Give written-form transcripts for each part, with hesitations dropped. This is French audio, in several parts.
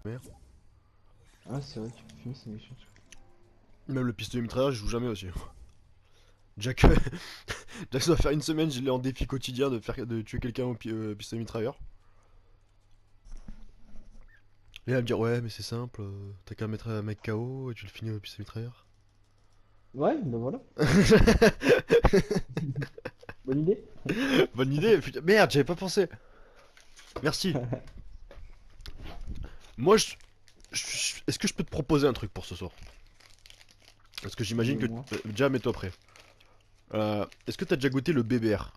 Merde. Ah, c'est vrai, tu peux fumer, c'est méchant. Même le pistolet mitrailleur, je joue jamais aussi. Jack, Jack, ça va faire une semaine, je l'ai en défi quotidien de tuer quelqu'un au pistolet mitrailleur. Et elle va me dire, ouais, mais c'est simple, t'as qu'à mettre un mec KO et tu le finis au pistolet mitrailleur. Ouais, bah voilà. Bonne idée. Bonne idée, putain, merde, j'avais pas pensé. Merci. Moi, est-ce que je peux te proposer un truc pour ce soir? Parce que j'imagine que. Dis-moi. Déjà, mets-toi prêt. Est-ce que t'as déjà goûté le BBR?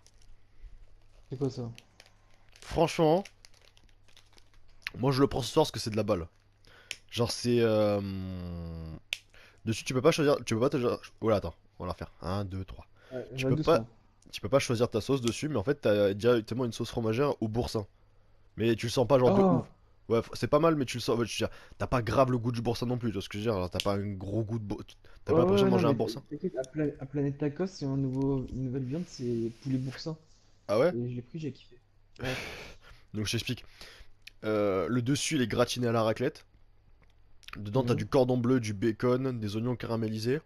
C'est quoi ça? Franchement, moi je le prends ce soir parce que c'est de la balle. Genre, c'est. Dessus, tu peux pas choisir. Tu peux pas te. Voilà, attends, on va la refaire. Un, 2, 3. Ouais, Tu va peux pas. doucement. Tu peux pas choisir ta sauce dessus, mais en fait, t'as directement une sauce fromagère au boursin. Mais tu le sens pas genre de ouf. Oh! Ouais, c'est pas mal, mais tu le sens. Ouais, je veux dire, t'as pas grave le goût du boursin non plus, tu vois ce que je veux dire. Alors, t'as pas un gros goût de. T'as Ouais, pas l'impression ouais, de non, manger un mais boursin. t'inquiète, à Planète Tacos, c'est une nouvelle viande, c'est poulet boursin. Ah ouais? Et je l'ai pris, j'ai kiffé. Ouais. Donc, je t'explique. Le dessus, il est gratiné à la raclette. Dedans, t'as Mhm. du cordon bleu, du bacon, des oignons caramélisés.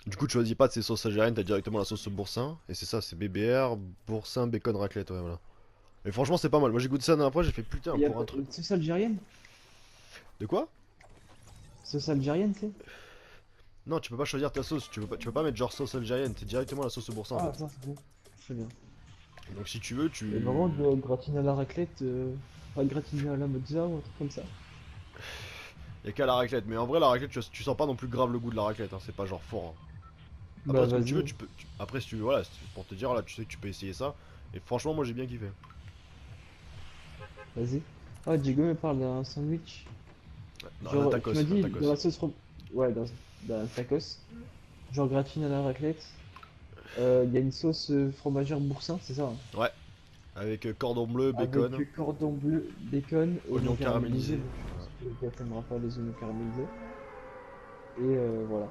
Du coup, tu choisis pas de ces sauces algériennes, t'as directement la sauce boursin. Et c'est ça, c'est BBR, boursin, bacon, raclette, ouais, voilà. Et franchement, c'est pas mal. Moi, j'ai goûté ça la dernière fois, j'ai fait putain, Il y a pour pas un truc. sauce algérienne? De quoi? Sauce algérienne, tu sais? Non, tu peux pas choisir ta sauce, tu peux pas mettre genre sauce algérienne, c'est directement la sauce boursin en Ah, fait. ça, c'est bon. Très bien. Donc si tu veux, Et tu. vraiment, de gratiner à la raclette, pas gratiner à la mozza ou un truc comme ça. Y'a qu'à la raclette, mais en vrai, la raclette, tu sens pas non plus grave le goût de la raclette, hein, c'est pas genre fort, hein. Bah, Après, c'est comme tu veux, vas-y. Après, si tu veux, voilà, c'est pour te dire, là, tu sais que tu peux essayer ça. Et franchement, moi j'ai bien kiffé. Vas-y. Ah, Diego me parle d'un sandwich. Non, un Genre, tu m'as tacos, un dit dans la tacos. sauce ouais, dans un tacos. Genre gratine à la raclette. Il y a une sauce fromagère boursin, c'est ça, hein? Ouais, avec cordon bleu, Avec bacon, cordon bleu, bacon, oignons oignons caramélisés. caramélisés. Bon, je Voilà. pense que le gars t'aimera pas les oignons caramélisés. Et voilà.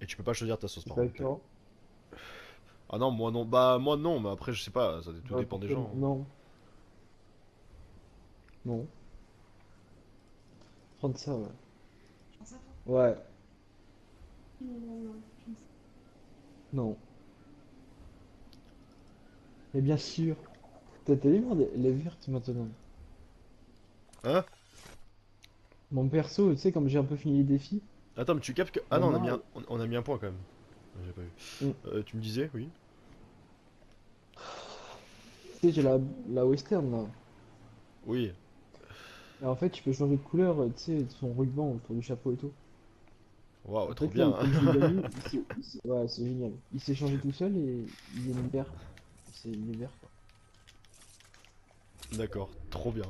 Et tu peux pas choisir ta sauce C'est par pas contre. écœurant. Ah non, moi non, bah moi non, mais après, je sais pas, tout Ouais, dépend pour des toi, gens, hein. non. Non. Prendre ça, ouais. Ouais. Non. Mais bien sûr. T'as vu, moi, les vertes maintenant. Hein? Mon perso, tu sais, comme j'ai un peu fini les défis, Attends, mais tu captes que. Ah non, maintenant, on a mis un point quand même. J'ai pas vu. tu Tu me disais, oui. sais, j'ai la western là. Oui. Et en fait, tu peux changer de couleur, tu sais, son ruban autour du chapeau et tout. Waouh, En trop fait, là, bien. comme je l'ai déjà mis, ouais, c'est génial. Il s'est changé tout seul et il est vert. Il est vert, quoi. D'accord, trop bien.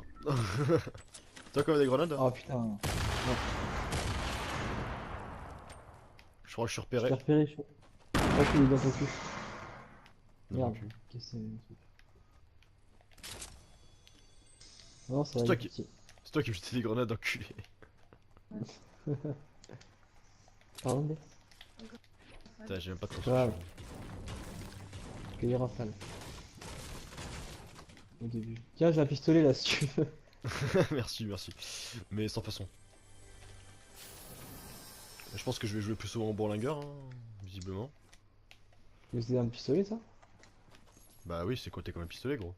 Toi, comme des grenades? Ah putain. Non, Je crois que je suis je t'ai repéré. repéré, je crois qu'il est dans ton cul. Dans mon Merde, cul. qu'est-ce que c'est le truc? Non, ça C'est va, toi j'ai qui. pitié. C'est toi qui me jetais des grenades, enculé. Pardon, Putain, j'ai même pas de c'est pas construction. grave, cueillir rafale au début. Tiens, j'ai un pistolet là si tu veux. Merci, merci. Mais sans façon. Je pense que je vais jouer plus souvent au bourlingueur, hein, visiblement. Mais c'est un pistolet ça? Bah oui, c'est côté comme un pistolet, gros.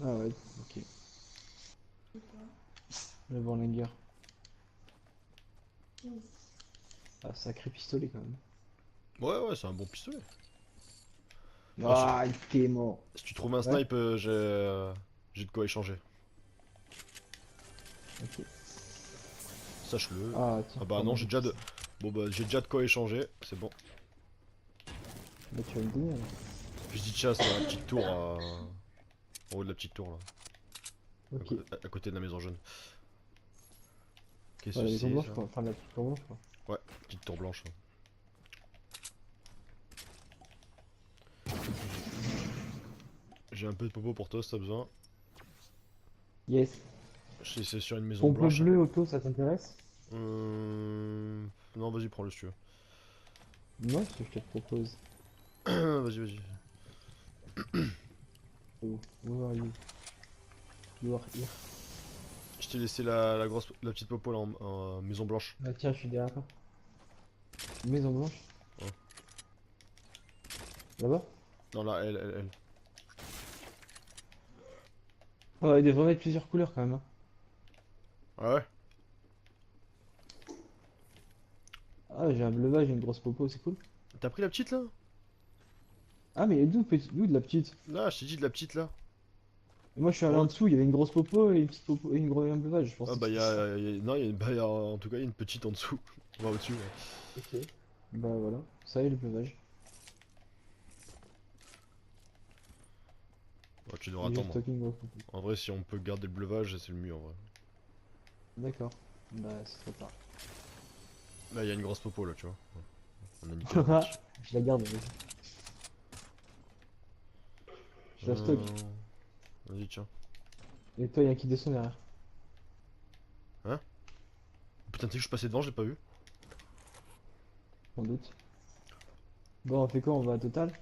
Ah ouais, ok. Le Borlinger. Ah, sacré pistolet quand même. Ouais, ouais, c'est un bon pistolet. Ah, Ah, il est mort. si tu trouves un Ouais, snipe, j'ai de quoi échanger. ok. Sache-le. Ah, tiens, Ah bah non, prends-moi j'ai des déjà de. pistolets. Bon bah j'ai déjà de quoi échanger, c'est bon. Bah, tu vas me donner alors. Fusil de chasse, là, la petite tour en haut de la petite tour là. Ok. À côté de la maison jaune. Qu'est-ce Ouais, que la maison c'est blanche ça? quoi. Enfin, la petite tour blanche quoi. Ouais, petite tour blanche, hein. J'ai un peu de popo pour toi si t'as besoin. Yes. C'est sur une maison Pompe blanche. bleue auto, ça t'intéresse? Non, vas-y, prends-le si tu veux. Moi, ce que je te propose. Vas-y, vas-y. Oh, where are you? You are here. Je t'ai laissé la petite popo là en maison blanche. Ah tiens, je suis derrière toi. Maison blanche. Ouais. Là-bas? Non, là, elle. Oh, il devrait mettre plusieurs couleurs quand même, hein. Ah ouais? Ah, j'ai un bleuvage et une grosse popo, c'est cool. T'as pris la petite là? Ah, mais d'où de la petite? Là, je t'ai dit de la petite là. Et moi, je suis allé en Oh, dessous, il y avait une grosse popo et une petite popo et un bleuvage. Je ah pensais bah que c'était ça. non, en tout cas, il y a une petite en dessous. On va au-dessus. Ouais. Ok. Bah voilà, ça y est le bleuvage. Ouais, tu devras Just attendre. talking about popo. En vrai, si on peut garder le bleuvage, c'est le mieux en vrai. D'accord. Bah, c'est trop tard. Là, il y a une grosse popo là, tu vois. Ouais. On a niqué la partie. Je la garde, vas-y. Je la stocke. Vas-y, tiens. Et toi, il y a un qui descend derrière. Hein? Putain, tu sais que je suis passé devant, j'ai pas vu. Sans doute. Bon, on fait quoi? On va à Total?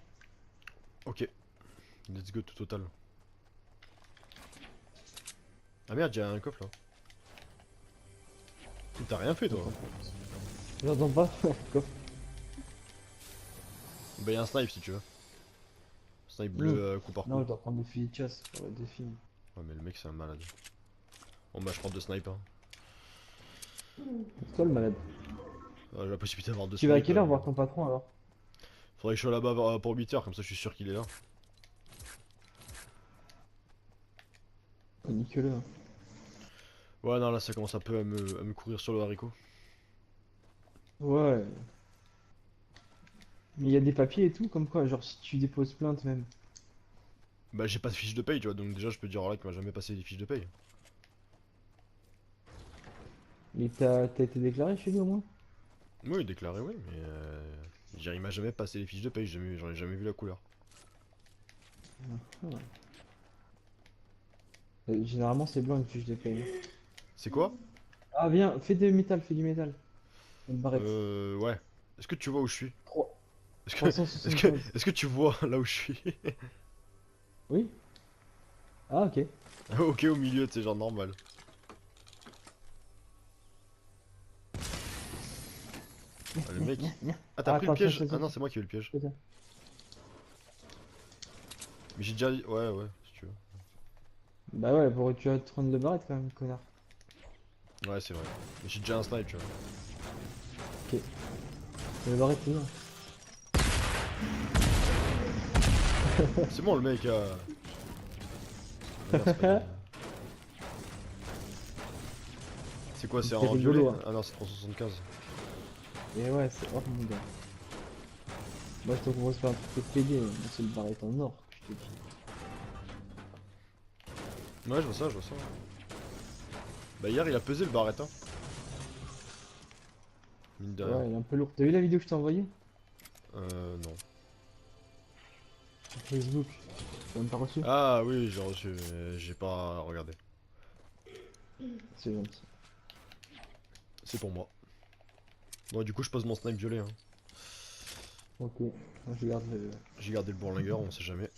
Ok. Let's go tout total. Ah merde, j'ai un coffre là. T'as rien fait toi. J'entends pas. Coffre. Bah y'a un snipe si tu veux. Snipe bleu coup par Non, coup. je dois prendre des fusils de chasse pour les défis. Ouais mais le mec c'est un malade. Bon bah je prends deux snipes hein. C'est toi le malade. J'ai la possibilité d'avoir deux Tu vas à snipes. quelle heure voir ton patron alors? Faudrait que je sois là-bas pour 8h, comme ça je suis sûr qu'il est là. Nique-le, hein. Ouais non là ça commence un peu à me courir sur le haricot. Ouais. Mais il y a des papiers et tout, comme quoi, genre si tu déposes plainte même. Bah j'ai pas de fiche de paye tu vois, donc déjà je peux dire là qu'il m'a jamais passé des fiches de paye. Et t'as été déclaré chez lui au moins? Oui déclaré oui, mais il m'a jamais passé les fiches de paye, j'en ai jamais vu la couleur. Ah. Généralement c'est blanc une fiche de paye, hein. C'est quoi? Ah viens, fais du métal. Une barrette. Ouais. Est-ce que tu vois où je suis? 3. Est-ce que, 375. est-ce que tu vois là où je suis? Oui? Ah ok. Ok, au milieu, c'est genre normal. Ah, le mec. Ah, t'as pris le Attends, piège? tiens, Ah non, c'est moi qui ai eu le piège. tiens. Mais j'ai déjà. Ouais, si tu veux. Bah ouais, tu vas te prendre le barrette quand même, connard. Ouais, c'est vrai. Mais j'ai déjà un snipe, tu vois. Ok. Le barrette c'est bien. C'est bon, le mec. Ah, non, c'est pas- c'est quoi, c'est C'est en rigolo, violet? hein. Ah non, c'est 375. Et ouais, c'est hors mon gars. Moi je te propose pas un truc de PD, mais c'est le barrette en or que je te dis. Ouais, je vois ça, je vois ça. Bah, hier, il a pesé le barrette, hein. Mine de rien. Ouais, il est un peu lourd. T'as vu la vidéo que je t'ai envoyée? Non. Sur Facebook. T'as même pas reçu? Ah oui, j'ai reçu, mais j'ai pas regardé. C'est gentil. C'est pour moi. Bon, du coup, je pose mon snipe violet, hein. Ok. Moi je garde le. J'ai gardé le bourlingueur, on sait jamais.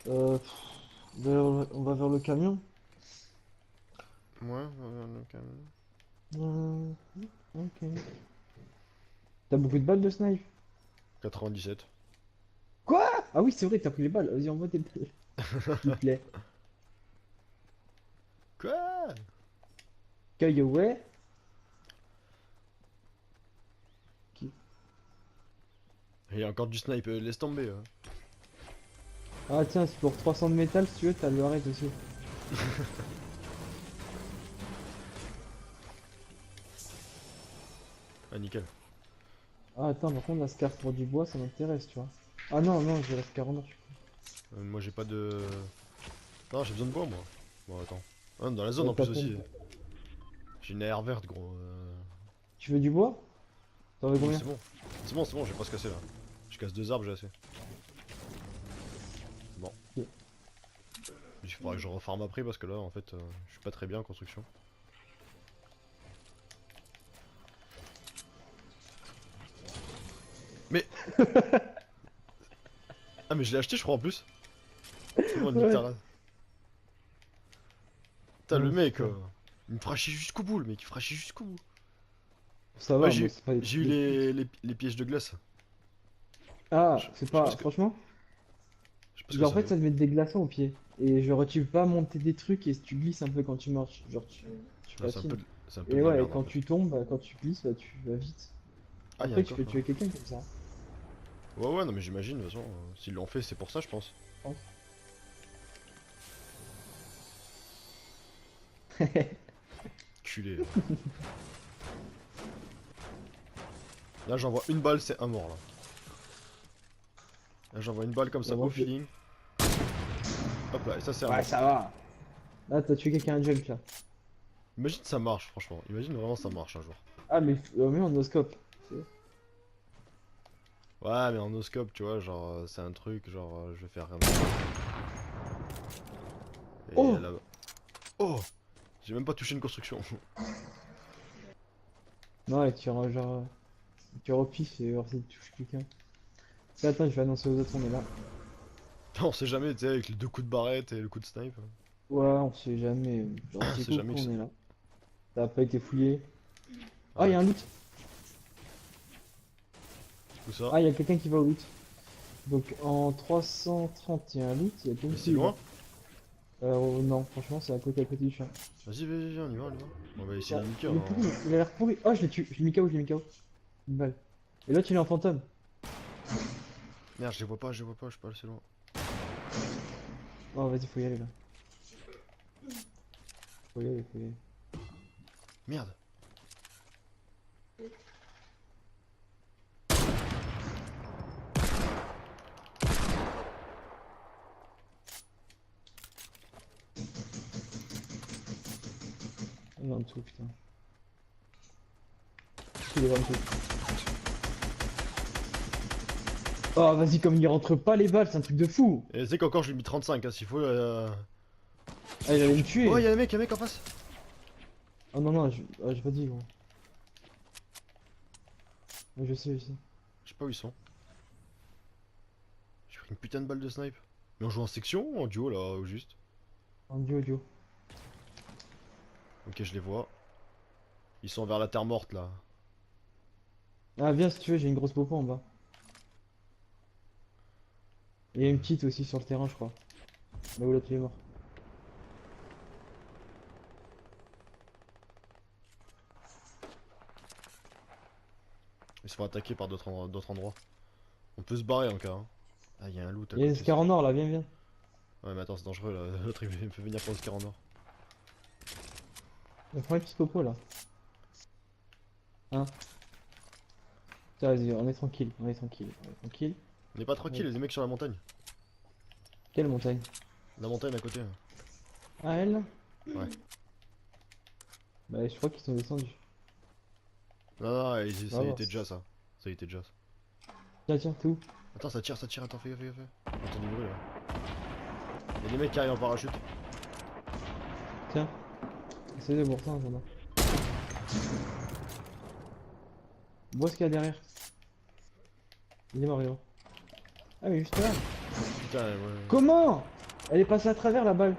Euh. On va vers le camion. Ouais, Euh, ok. T'as beaucoup de balles de snipe? 97. Quoi? Ah oui, c'est vrai, t'as pris les balles. Vas-y, envoie tes balles. S'il te plaît. Quoi? Kayaway. Il y a encore du snipe, laisse tomber. Ah tiens, c'est pour 300 de métal, si tu veux, t'as le arrête aussi. Ah, nickel. Ah attends, par contre, la scar pour du bois, ça m'intéresse, tu vois. Ah non, non, j'ai la scar en or, je crois. Moi, j'ai pas de. Non, j'ai besoin de bois, moi. Bon, attends. Ah, dans la zone Ouais, en plus t'as aussi. ton- J'ai une AR verte, gros. Tu veux du bois? T'en veux Oui, combien? c'est bon. C'est bon, je vais pas se casser là. Je casse deux arbres, j'ai assez. Bon. Ok. faudra que je refarme après parce que là en fait je suis pas très bien en construction. Mais ah mais je l'ai acheté je crois en plus. C'est bon, nique ta Ouais. race. Putain le Non, mec, putain. il me fera chier jusqu'au bout le mec, il me fera chier jusqu'au bout. Ça Ouais va, moi, j'ai c'est pas des j'ai trucs eu de pute. les pièges de glace. Ah, Je, c'est je sais pas pas. ce que Franchement, je sais pas ce que genre, en ça fait, veut. ça te met des glaçons aux pieds. Et genre, tu peux pas monter des trucs et tu glisses un peu quand tu marches. Genre, tu Ouais, patines. c'est un peu Et de la ouais, et merde en quand fait. tu tombes, bah, quand tu glisses, bah, tu vas vite. Ah il y a un Après, tu peux coffre là. tuer quelqu'un comme ça, Ouais ouais non mais j'imagine de toute façon s'ils l'ont fait c'est pour ça je pense. je pense. Culé. Là j'envoie une balle c'est un mort là. Là j'envoie une balle comme Bah, ça moi, au feeling. Hop là et ça c'est un Ouais, mort. ça va. Là, t'as tué quelqu'un à jump là. Imagine ça marche franchement. Imagine vraiment ça marche un jour. Ah, mais en noscope. C'est- Ouais mais en no-scope tu vois genre c'est un truc genre je vais faire comme et Oh! là oh j'ai même pas touché une construction. Non, et tu genre. Tu repifes et alors, si tu touches quelqu'un. Attends, je vais annoncer aux autres, on est là. On sait jamais tu sais avec les deux coups de barrette et le coup de snipe. Ouais, on sait jamais. Genre, On c'est sait jamais coucou, que on c'est. est là. Ça a pas été fouillé. Ah Ah, il y ouais. a un loot. Où ça? Ah, il y a quelqu'un qui va au loot. Donc, en 330, il y a un loot, il y a quelqu'un Mais qui c'est y va. loin? Oh, non, franchement, c'est à côté du champ. Vas-y vas-y on y va on y va. On va essayer Tiens, de le niquer il est hein. pourri, il a l'air pourri. Oh, je l'ai tué, je l'ai mis KO, je l'ai mis KO. Une balle. Et l'autre, il est en fantôme. Merde je les vois pas, je suis pas assez loin. Oh, vas-y, faut y aller là. Faut y aller, faut y aller. Merde. Il est en dessous, putain. Il est en dessous. Oh, vas-y, comme il rentre pas les balles, c'est un truc de fou. Et tu sais qu'encore je lui ai mis 35 hein, s'il faut. Ah, il allait me Oh tuer. y'a un mec en face. Oh non, non, j'ai pas dit, gros. Ouais, je sais, je sais. Je sais pas où ils sont. J'ai pris une putain de balle de snipe. Mais on joue en section ou en duo là ou juste? En duo, duo. Ok je les vois. Ils sont vers la terre morte là. Ah, viens si tu veux, j'ai une grosse popo en bas. Et il y a une petite aussi sur le terrain, je crois. Là où l'autre il est mort. Ils se font attaquer par d'autres endroits. On peut se barrer en cas. Hein. Ah y'a un loot à Il y a des côté. scars en or là, viens, viens. Ouais mais attends c'est dangereux là. L'autre il me fait venir pour le tir en or. On prend une petite popo là. Hein? Tiens, vas-y, on est tranquille, on est tranquille, on est tranquille. On est pas tranquille, Ouais. les mecs sur la montagne. Quelle montagne? La montagne à côté. Hein. Ah, elle là? Ouais. Bah, je crois qu'ils sont descendus. Non, non, On ça va y voir. était déjà ça. Ça y était déjà ça. Tiens, tiens, t'es où? Attends, ça tire, attends, fais gaffe, fais gaffe. Attends du bruit là. Y'a des mecs qui arrivent en parachute. Tiens, essaye de voir ça en attendant. Vois ce qu'il y a derrière. Il est mort, il est mort. Ah, mais juste là. Putain, ouais. Comment? Elle est passée à travers la balle.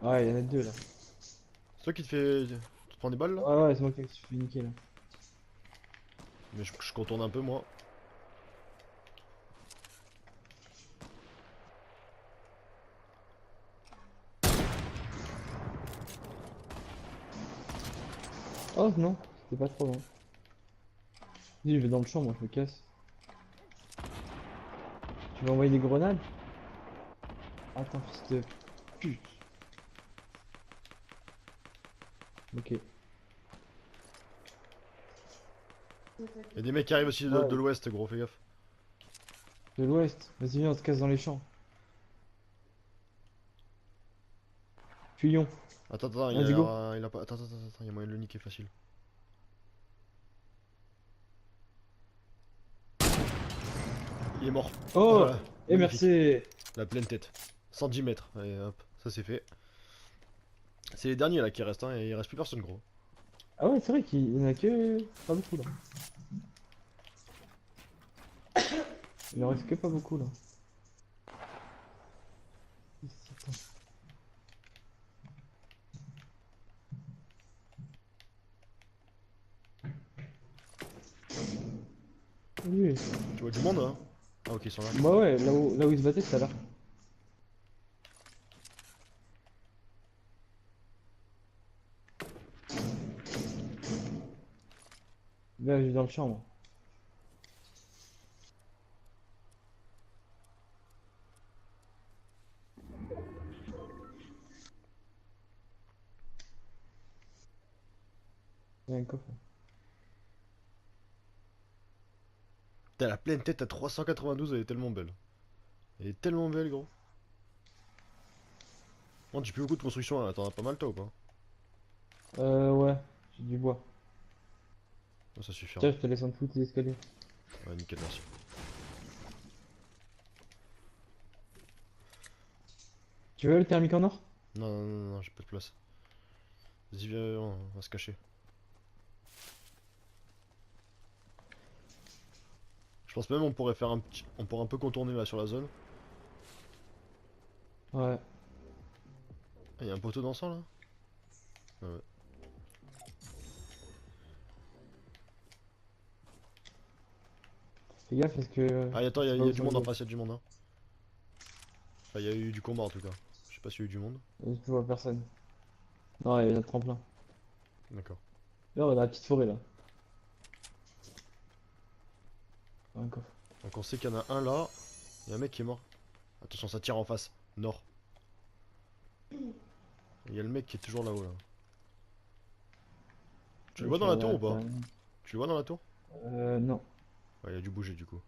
Ouais, il y en a deux là. C'est toi qui te fais. Tu te prends des balles là? Ouais, ouais, c'est moi qui me suis fait niquer là. Mais je contourne un peu moi. Oh non, c'était pas trop loin. Dis, je vais dans le champ, moi je me casse. Tu vas envoyer des grenades? Attends, fils de pute. Ok. Y'a des mecs qui arrivent aussi de Ouais, l'ouest, gros, fais gaffe. de l'ouest. Vas-y, viens, on se casse dans les champs. Fuyons. Attends, Vas-y, go. il a pas. Attends, y'a moyen de le niquer facile. Il est mort. Oh, Voilà. et Magnifique. merci. La pleine tête. 110 mètres. Allez hop, ça c'est fait. C'est les derniers là qui restent, hein, et il reste plus personne gros. Ah ouais, c'est vrai qu'il y en a que pas beaucoup là. Il en reste que pas beaucoup là. Oui. Tu vois du monde hein? Ah ok ils sont là. Bah ouais, là où il se battait tout à l'heure. Là, je suis dans le champ, moi. Il y a un coffre. T'as la pleine tête à 392, elle est tellement belle. Elle est tellement belle gros. Oh, j'ai plus beaucoup de construction là, t'en as pas mal toi ou pas? Ouais, j'ai du bois. Oh, ça suffira. Tiens, je te laisse en dessous des escaliers. Ouais nickel merci. Tu veux le thermique en or? Non non non, non j'ai pas de place. Vas-y viens, on va se cacher. Je pense même on pourrait faire un petit. On pourrait un peu contourner là sur la zone. Ouais. Ah, y a un poteau dansant là? Ah ouais. Fais gaffe parce que. Ah attends, je sais y pas a où du ça monde en va. face, y a du monde hein. Enfin y a eu du combat en tout cas. Je sais pas s'il y a eu du monde. Je vois personne. Non, il y a le tremplin. D'accord. Là, on a la petite forêt là. Un coffre. Donc on sait qu'il y en a un là. Y a un mec qui est mort. Attention ça tire en face. Nord. Il y a le mec qui est toujours là-haut là. Tu le vois dans la tour ou pas? Tu le vois dans la tour? Non. Ouais, il a dû bouger du coup.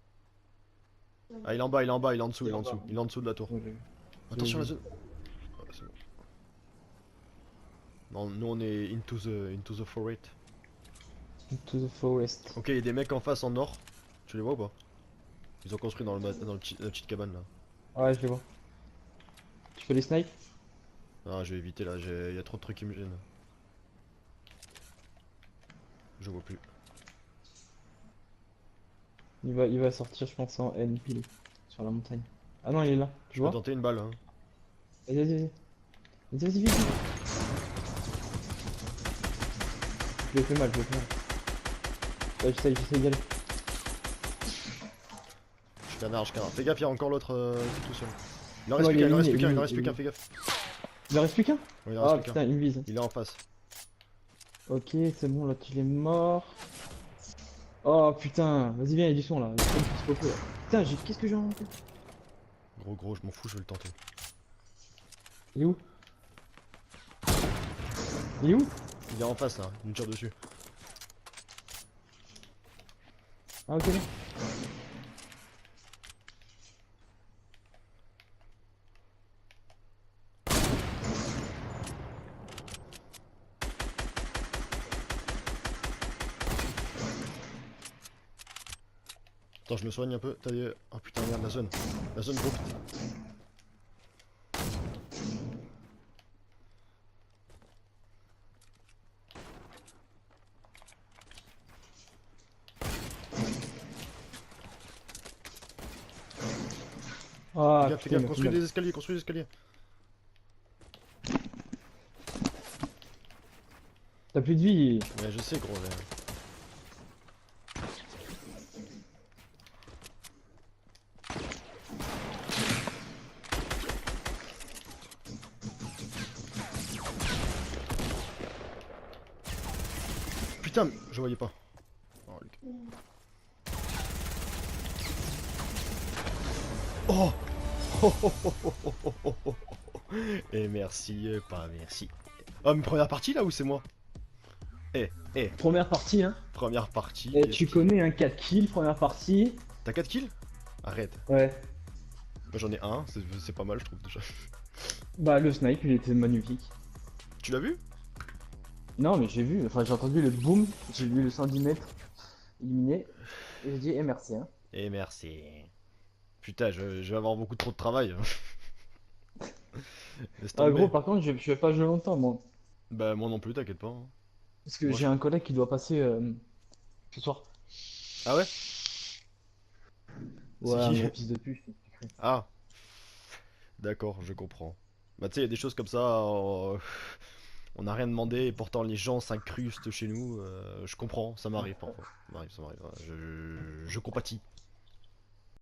Ah, il est en bas, il est en bas, il est en dessous, il est en dessous. Il est en dessous de la tour. Ouais, j'ai vu. Attention la vu. zone. Ah, c'est bon. Non, nous on est into the forest. To the forest. Ok, il y a des mecs en face en nord. Tu les vois ou pas? Ils ont construit dans la petite cabane là. Ouais, je les vois. Tu fais les snipes? Ah, je vais éviter là, il y a trop de trucs qui me gênent. Je vois plus. Il va sortir, je pense, en N pile. Sur la montagne. Ah non, il est là. Tu Je peux vois? tenter une balle hein. Vas-y, vas-y, vas-y. Vas-y, vas-y, vite, vite. Je le fais mal, je le fais mal. Ouais, j'essaie d'y aller. Je canard, je canard. Fais gaffe, il y a encore l'autre qui est tout seul. Il en Ouais, reste plus il est qu'un, il en reste plus qu'un, il éliminé, en reste plus qu'un, éliminé. fais gaffe. Il en reste plus qu'un? Ouais, il en Ah reste plus qu'un. putain, il me vise. Il est en face. Ok, c'est bon, l'autre il est mort. Oh putain, vas-y, viens, il y a du son là. Il y a un petit popo, là. Putain, qu'est-ce que j'ai inventé? Gros, je m'en fous, je vais le tenter. Il est où? Il est où? Il est en face là, il me tire dessus. Ah, ok, là. Attends, je me soigne un peu. T'as des... Oh putain, merde, la zone. La zone gros. Ah Fais putain, il gaffe, m'a fait construis mal. des escaliers, construis des escaliers. T'as plus de vie. Ouais, je sais, gros. Putain, je voyais pas. Oh, Luc. Oh Oh, oh, oh, oh, oh, oh, oh, oh, oh. Et merci, pas merci. Oh, mais première partie là ou c'est moi? Eh, Première partie, hein. première partie. Et tu connais un 4 kills, première partie. T'as 4 kills? Arrête. Ouais. Moi j'en ai un, c'est pas mal, je trouve déjà. Bah, le snipe, il était magnifique. Tu l'as vu? Non, mais j'ai vu, enfin, j'ai entendu le boom, j'ai vu le 110 mètres éliminé. Et j'ai dit, eh merci, hein. Et merci. Putain, je vais avoir beaucoup trop de travail. Laisse Ah gros, tomber. par contre, je vais pas jouer longtemps, moi. Bah moi non plus, t'inquiète pas, hein. Parce que Moi j'ai je... un collègue qui doit passer ce soir. Ah ouais? C'est Ouais, un qui? gros fils de pute. Ah, d'accord, je comprends. Bah tu sais, il y a des choses comme ça, on n'a rien demandé et pourtant les gens s'incrustent chez nous. Je comprends, ça m'arrive parfois. Ça m'arrive, ouais, je compatis.